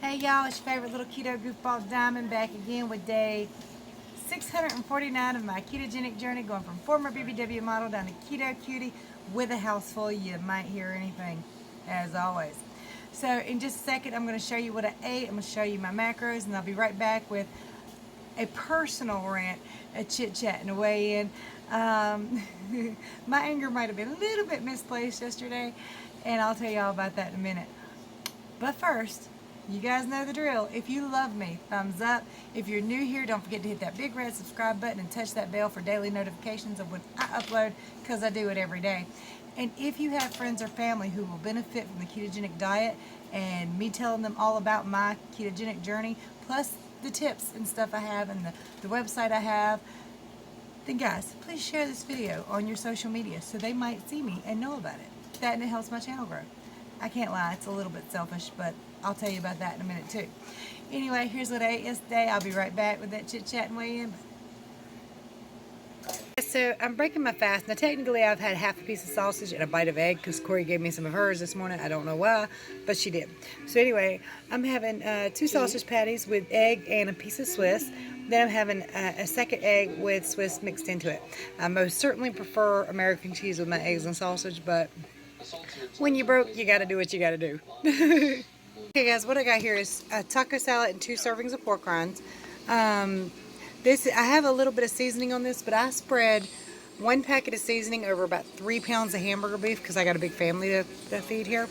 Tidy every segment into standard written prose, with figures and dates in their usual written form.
Hey y'all, it's your favorite little keto goofball Diamond back again with day 649 of my ketogenic journey, going from former BBW model down to keto cutie with a house full. You might hear anything, as always. So in just a second, I'm going to show you what I ate. I'm going to show you my macros, and I'll be right back with a personal rant, a chit-chat, and a weigh-in. My anger might have been a little bit misplaced yesterday, and I'll tell you all about that in a minute. But first, you guys know the drill. If you love me, thumbs up. If you're new here, don't forget to hit that big red subscribe button and touch that bell for daily notifications of when I upload, because I do it every day. And if you have friends or family who will benefit from the ketogenic diet and me telling them all about my ketogenic journey, plus the tips and stuff I have and the website I have, then guys, please share this video on your social media so they might see me and know about it. That and it helps my channel grow. I can't lie, it's a little bit selfish, but I'll tell you about that in a minute too. Anyway, here's what I ate yesterday. I'll be right back with that chit chat and weigh in. So I'm breaking my fast. Now technically I've had half a piece of sausage and a bite of egg because Corey gave me some of hers this morning. I don't know why, but she did. So anyway, I'm having 2 sausage patties with egg and a piece of Swiss. Then I'm having a second egg with Swiss mixed into it. I most certainly prefer American cheese with my eggs and sausage, but when you're broke, you gotta do what you gotta do. Okay guys, what I got here is a taco salad and 2 servings of pork rinds. I have a little bit of seasoning on this, but I spread 1 packet of seasoning over about 3 pounds of hamburger beef because I got a big family to feed here.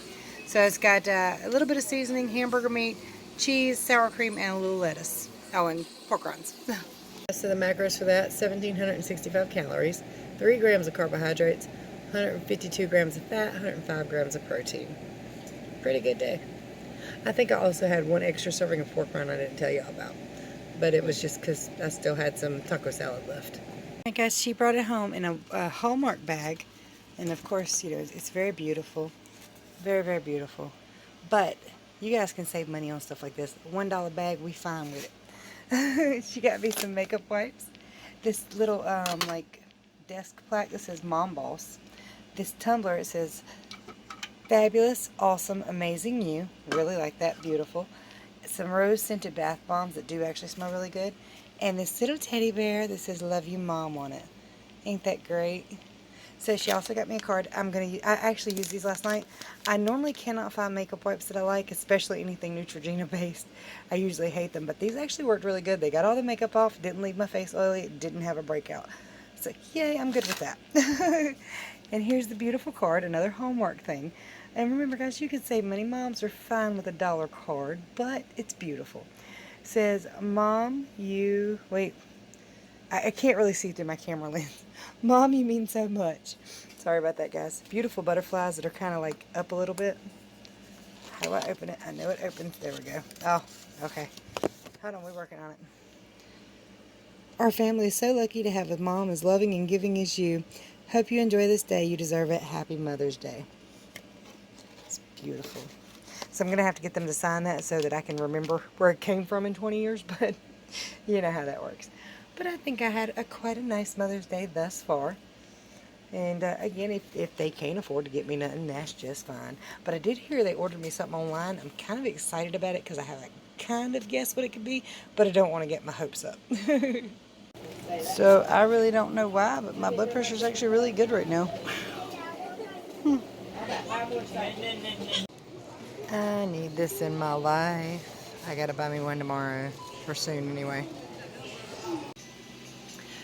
So it's got a little bit of seasoning, hamburger meat, cheese, sour cream, and a little lettuce. Oh, and pork rinds. So the macros for that: 1,765 calories, 3 grams of carbohydrates, 152 grams of fat, 105 grams of protein. Pretty good day. I think I also had 1 extra serving of pork rind I didn't tell y'all about, but it was just because I still had some taco salad left. I guess she brought it home in a Hallmark bag, and of course, you know, it's very beautiful, very, very beautiful. But you guys can save money on stuff like this. $1 bag, we fine with it. She got me some makeup wipes. This little like desk plaque that says Mom Boss. This tumbler, it says fabulous, awesome, amazing you. Really like that, beautiful. Some rose scented bath bombs that do actually smell really good. And this little teddy bear that says love you mom on it. Ain't that great? So she also got me a card. I actually used these last night. I normally cannot find makeup wipes that I like, especially anything Neutrogena based. I usually hate them, but these actually worked really good. They got all the makeup off, didn't leave my face oily, didn't have a breakout. So yay, I'm good with that. And here's the beautiful card, another Hallmark thing. And remember guys, you can save money. Moms are fine with a $1 card, but it's beautiful. It says, Mom, you, wait, I can't really see through my camera lens. Mom, you mean so much. Sorry about that, guys. Beautiful butterflies that are kind of like up a little bit. How do I open it? I know it opens. There we go. Oh, okay. Hold on, we're working on it. Our family is so lucky to have a mom as loving and giving as you. Hope you enjoy this day. You deserve it. Happy Mother's Day. It's beautiful. So I'm going to have to get them to sign that so that I can remember where it came from in 20 years, but you know how that works. But I think I had quite a nice Mother's Day thus far. And again, if they can't afford to get me nothing, that's just fine. But I did hear they ordered me something online. I'm kind of excited about it because I have kind of guessed what it could be, but I don't want to get my hopes up. So I really don't know why, but my blood pressure is actually really good right now. I need this in my life. I gotta buy me one tomorrow, or soon anyway.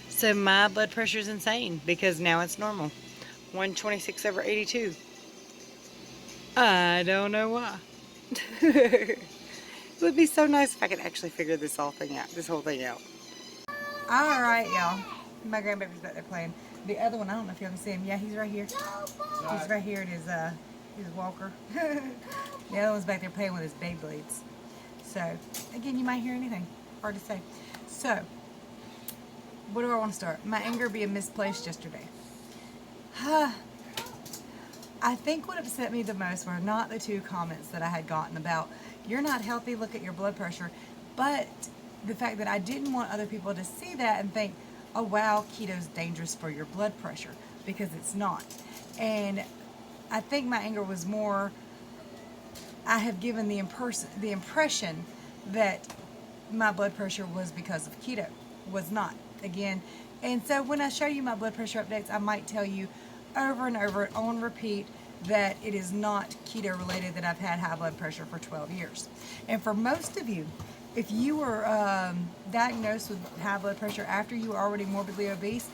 So my blood pressure is insane because now it's normal. 126/82. I don't know why. It would be so nice if I could actually figure this whole thing out. Alright, y'all. My grandbaby's back there playing. The other one, I don't know if y'all can see him. Yeah, he's right here. He's right here at his walker. The other one's back there playing with his Beyblades. So, again, you might hear anything. Hard to say. So, where do I want to start? My anger being misplaced yesterday. I think what upset me the most were not the 2 comments that I had gotten about, you're not healthy, look at your blood pressure, but the fact that I didn't want other people to see that and think, oh wow, keto's dangerous for your blood pressure, because it's not. And I think my anger was more, I have given the impression that my blood pressure was because of keto. Was not, again. And so when I show you my blood pressure updates, I might tell you over and over on repeat that it is not keto related, that I've had high blood pressure for 12 years. And for most of you, if you were diagnosed with high blood pressure after you were already morbidly obese,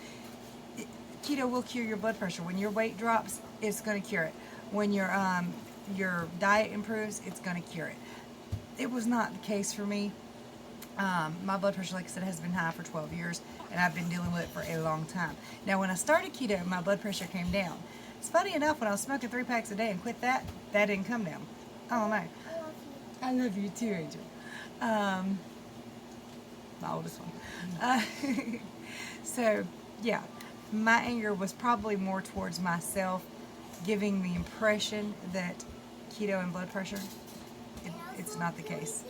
keto will cure your blood pressure. When your weight drops, it's going to cure it. When your diet improves, it's going to cure it. It was not the case for me. My blood pressure, like I said, has been high for 12 years, and I've been dealing with it for a long time. Now, when I started keto, my blood pressure came down. It's funny enough, when I was smoking 3 packs a day and quit that didn't come down. I don't know. I love you too, Angel. My oldest one. So, yeah, my anger was probably more towards myself, giving the impression that keto and blood pressure, it's not the case.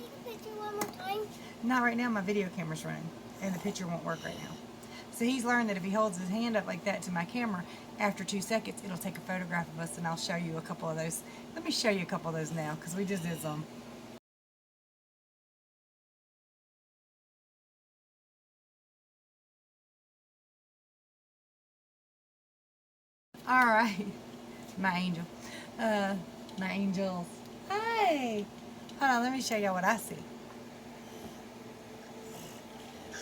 Not right now, my video camera's running, and the picture won't work right now. So he's learned that if he holds his hand up like that to my camera, after 2 seconds, it'll take a photograph of us, and I'll show you a couple of those. Let me show you a couple of those now, because we just did some. All right, my angel. My angels. Hi. Hold on, let me show y'all what I see.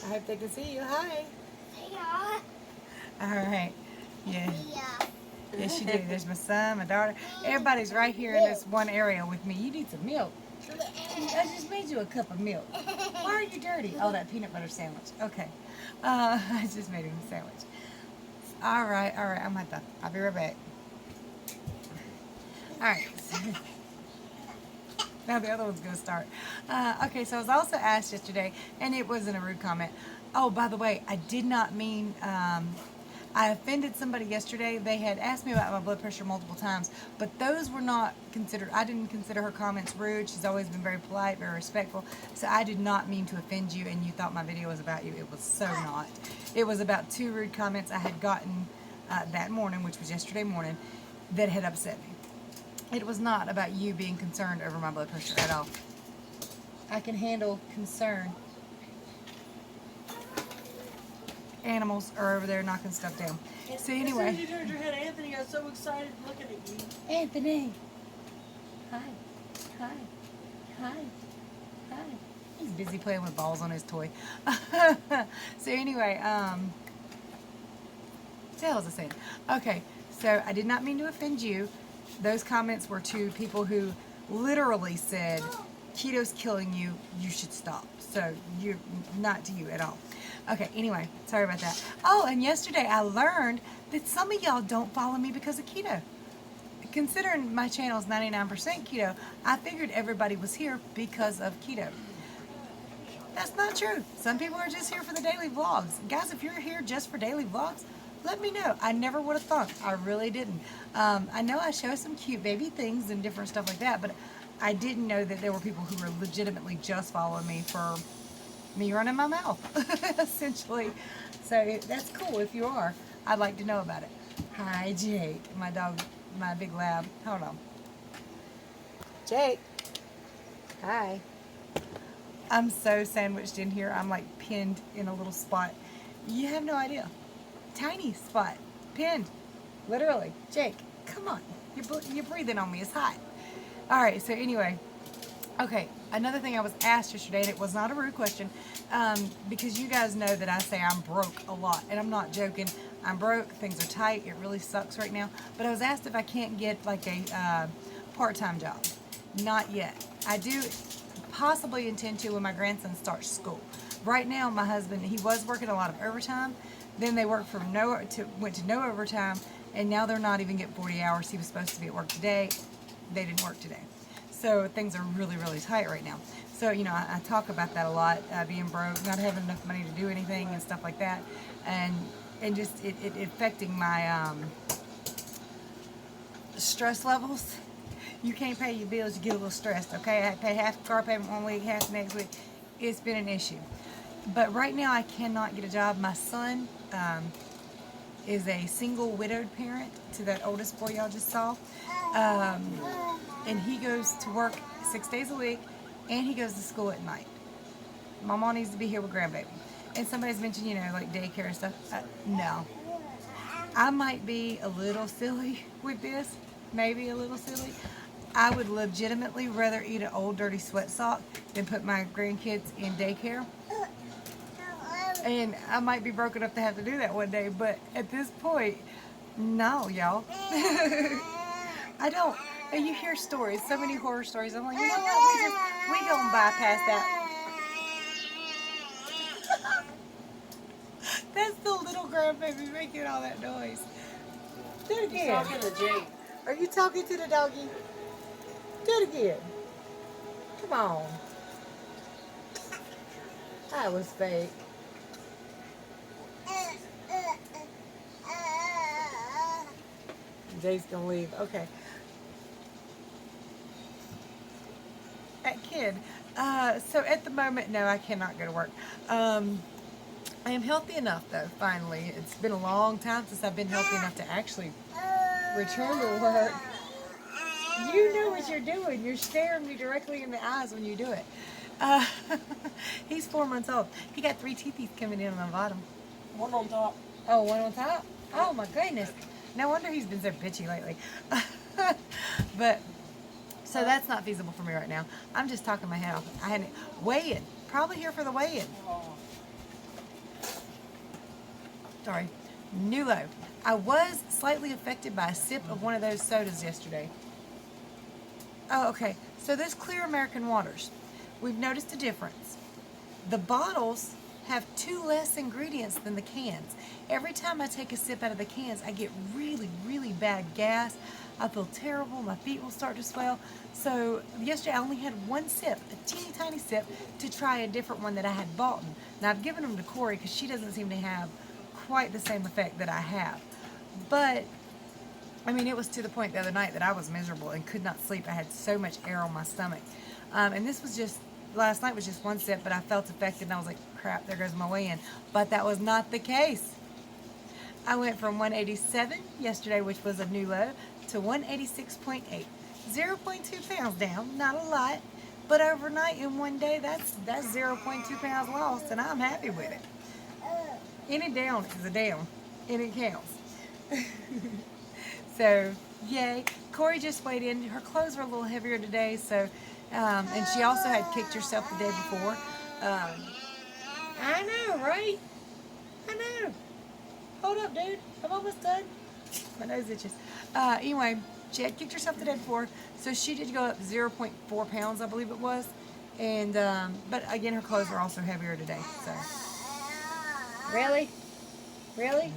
I hope they can see you. Hi. Yeah. All right. Yeah. Yes, you do. There's my son, my daughter. Everybody's right here in this one area with me. You need some milk. I just made you a cup of milk. Why are you dirty? Oh, that peanut butter sandwich. Okay. I just made him a sandwich. All right. I'm done. I'll be right back. All right. Now the other one's going to start. Okay, so I was also asked yesterday, and it wasn't a rude comment. Oh, by the way, I did not mean, I offended somebody yesterday. They had asked me about my blood pressure multiple times, but those were not considered, I didn't consider her comments rude. She's always been very polite, very respectful. So I did not mean to offend you, and you thought my video was about you. It was so not. It was about 2 rude comments I had gotten that morning, which was yesterday morning, that had upset me. It was not about you being concerned over my blood pressure at all. I can handle concern. Animals are over there knocking stuff down. So anyway. As soon as you turned your head, Anthony got so excited looking at you. Anthony. Hi. He's busy playing with balls on his toy. So anyway, what the hell was I saying? Okay, so I did not mean to offend you. Those comments were to people who literally said, keto's killing you, you should stop. So, not to you at all. Okay, anyway, sorry about that. Oh, and yesterday I learned that some of y'all don't follow me because of keto. Considering my channel is 99% keto, I figured everybody was here because of keto. That's not true. Some people are just here for the daily vlogs. Guys, if you're here just for daily vlogs, let me know. I never would have thought. I really didn't. I know I show some cute baby things and different stuff like that, but I didn't know that there were people who were legitimately just following me for me running my mouth, essentially. So that's cool if you are. I'd like to know about it. Hi, Jake. My dog, my big lab. Hold on. Jake. Hi. I'm so sandwiched in here. I'm like pinned in a little spot. You have no idea. Tiny spot, pinned, literally. Jake, come on, you're breathing on me, it's hot. All right, so anyway, okay, another thing I was asked yesterday, and it was not a rude question, because you guys know that I say I'm broke a lot, and I'm not joking. I'm broke, things are tight, it really sucks right now, but I was asked if I can't get like a part-time job. Not yet. I do possibly intend to when my grandson starts school. Right now, my husband, he was working a lot of overtime. Then they worked from went to no overtime, and now they're not even getting 40 hours. He was supposed to be at work today. They didn't work today. So things are really, really tight right now. So, you know, I talk about that a lot, being broke, not having enough money to do anything and stuff like that. And just it affecting my stress levels. You can't pay your bills, you get a little stressed, okay? I pay half the car payment one week, half the next week. It's been an issue. But right now I cannot get a job. My son is a single widowed parent to that oldest boy y'all just saw. and he goes to work 6 days a week, and he goes to school at night. My mom needs to be here with grandbaby. And somebody's mentioned, like daycare and stuff. No. I might be a little silly with this, maybe a little silly. I would legitimately rather eat an old dirty sweat sock than put my grandkids in daycare. And I might be broken up to have to do that one day, but at this point, no, y'all. I don't. And you hear stories, so many horror stories. I'm like, you know what? We gonna bypass that. That's the little grandbaby making all that noise. Do it again. Talking to Jake. Are you talking to the doggy? Do it again. Come on. That was fake. Jake's gonna leave. Okay. That kid. So at the moment, no, I cannot go to work. I am healthy enough, though, finally. It's been a long time since I've been healthy enough to actually return to work. You know what you're doing. You're staring me directly in the eyes when you do it. He's 4 months old. He got 3 teethies coming in on the bottom. One on top. Oh, one on top? Oh, my goodness. No wonder he's been so bitchy lately. But, so that's not feasible for me right now. I'm just talking my head off. I had weigh-in. Probably here for the weigh-in. Sorry. New low. I was slightly affected by a sip of one of those sodas yesterday. Oh, okay. So this clear American waters, we've noticed a difference. The bottles have 2 less ingredients than the cans. Every time I take a sip out of the cans, I get really, really bad gas. I feel terrible. My feet will start to swell. So yesterday I only had 1 sip, a teeny tiny sip, to try a different one that I had bought. Now I've given them to Corey because she doesn't seem to have quite the same effect that I have. But I mean, it was to the point the other night that I was miserable and could not sleep. I had so much air on my stomach. And this was just, last night was just 1 sip, but I felt affected and I was like, crap, there goes my weigh-in. But that was not the case. I went from 187 yesterday, which was a new low, to 186.8. 0.2 pounds down, not a lot. But overnight in one day, that's 0.2 pounds lost, and I'm happy with it. Any down is a down, and it counts. So, yay. Corey just weighed in. Her clothes were a little heavier today, so, and she also had kicked herself the day before. I know, right? I know. Hold up, dude. I'm almost done. My nose itches. Anyway, she had kicked herself the day before, so she did go up 0.4 pounds, I believe it was. And, but again, her clothes were also heavier today, so. Really? Really?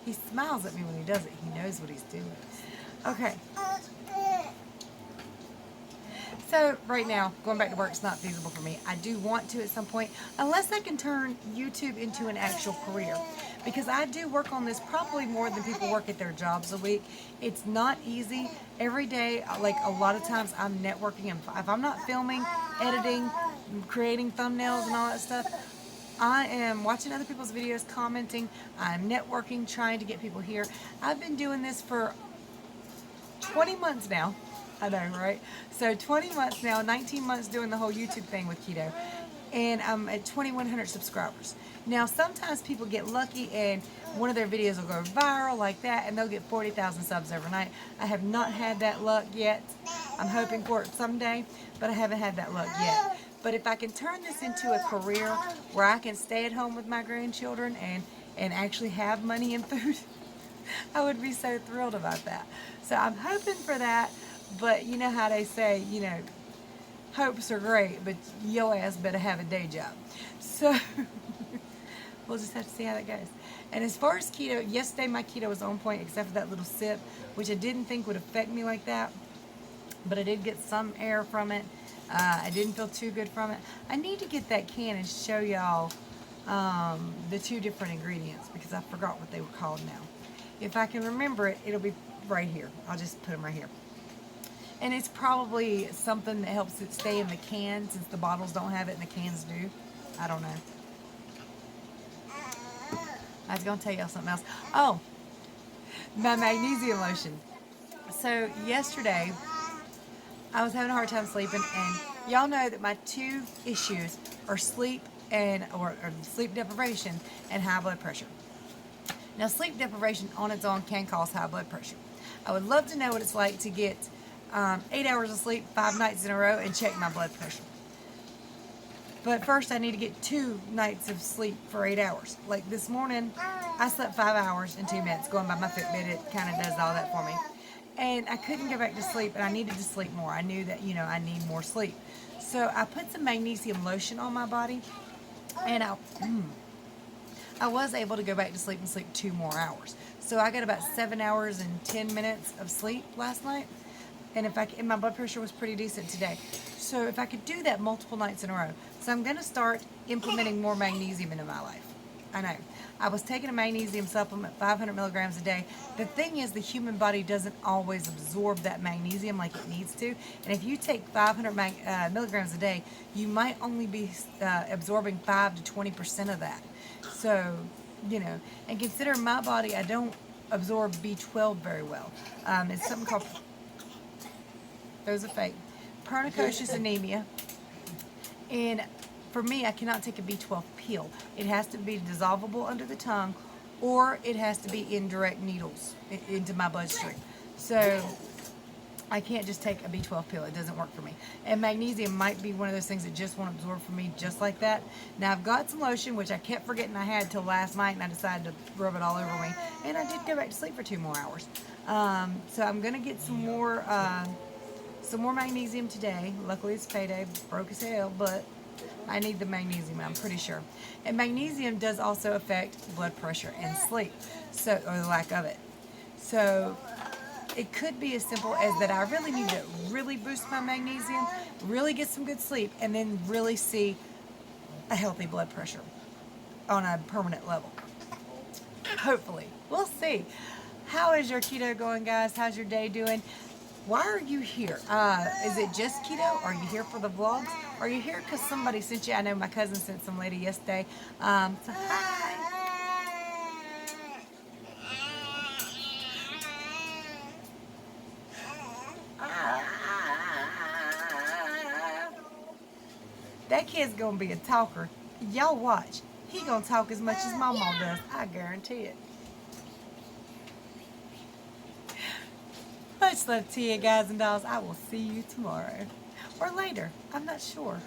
He smiles at me when he does it. He knows what he's doing. Okay. So right now, going back to work is not feasible for me. I do want to at some point, unless I can turn YouTube into an actual career. Because I do work on this probably more than people work at their jobs a week. It's not easy. Every day, like a lot of times I'm networking. And if I'm not filming, editing, creating thumbnails and all that stuff, I am watching other people's videos, commenting. I'm networking, trying to get people here. I've been doing this for 20 months now. I know, right? So 20 months now, 19 months doing the whole YouTube thing with keto. And I'm at 2,100 subscribers. Now, sometimes people get lucky and one of their videos will go viral like that and they'll get 40,000 subs overnight. I have not had that luck yet. I'm hoping for it someday, but I haven't had that luck yet. But if I can turn this into a career where I can stay at home with my grandchildren and actually have money and food, I would be so thrilled about that. So I'm hoping for that, but you know how they say, you know, hopes are great, but your ass better have a day job. So we'll just have to see how that goes. And as far as keto, yesterday my keto was on point except for that little sip, which I didn't think would affect me like that, but I did get some air from it. I didn't feel too good from it. I need to get that can and show y'all the 2 different ingredients because I forgot what they were called now. If I can remember it, it'll be right here. I'll just put them right here. And it's probably something that helps it stay in the can since the bottles don't have it and the cans do. I don't know. I was going to tell y'all something else. Oh, my magnesium lotion. So yesterday, I was having a hard time sleeping, and y'all know that my two issues are sleep or sleep deprivation and high blood pressure. Now, sleep deprivation on its own can cause high blood pressure. I would love to know what it's like to get 8 hours of sleep 5 nights in a row and check my blood pressure. But first, I need to get 2 nights of sleep for 8 hours. Like this morning, I slept 5 hours and 2 minutes. Going by my Fitbit, it kind of does all that for me. And I couldn't go back to sleep, and I needed to sleep more. I knew that, I need more sleep. So I put some magnesium lotion on my body, and I was able to go back to sleep and sleep 2 more hours. So I got about 7 hours and 10 minutes of sleep last night. And my blood pressure was pretty decent today. So if I could do that multiple nights in a row. So I'm going to start implementing more magnesium into my life. I know. I was taking a magnesium supplement, 500 milligrams a day. The thing is, the human body doesn't always absorb that magnesium like it needs to. And if you take 500 milligrams a day, you might only be absorbing 5 to 20% of that. So, and consider my body, I don't absorb B12 very well. It's something called, those are fake, pernicious anemia. And for me, I cannot take a B12 pill. It has to be dissolvable under the tongue, or it has to be in direct needles into my bloodstream. So I can't just take a B12 pill. It doesn't work for me. And magnesium might be one of those things that just won't absorb for me just like that. Now, I've got some lotion, which I kept forgetting I had till last night, and I decided to rub it all over me. And I did go back to sleep for 2 more hours. So I'm going to get some more magnesium today. Luckily, it's payday. Broke as hell, but I need the magnesium, I'm pretty sure. And magnesium does also affect blood pressure and sleep, or the lack of it. So it could be as simple as that I really need to really boost my magnesium, really get some good sleep, and then really see a healthy blood pressure on a permanent level. Hopefully. We'll see. How is your keto going, guys? How's your day doing? Why are you here? Is it just keto? Are you here for the vlogs? Are you here because somebody sent you? I know my cousin sent some lady yesterday. So hi. That kid's gonna be a talker. Y'all watch. He gonna talk as much as Mama does. I guarantee it. Much love to you, guys and dolls. I will see you tomorrow. Or later. I'm not sure.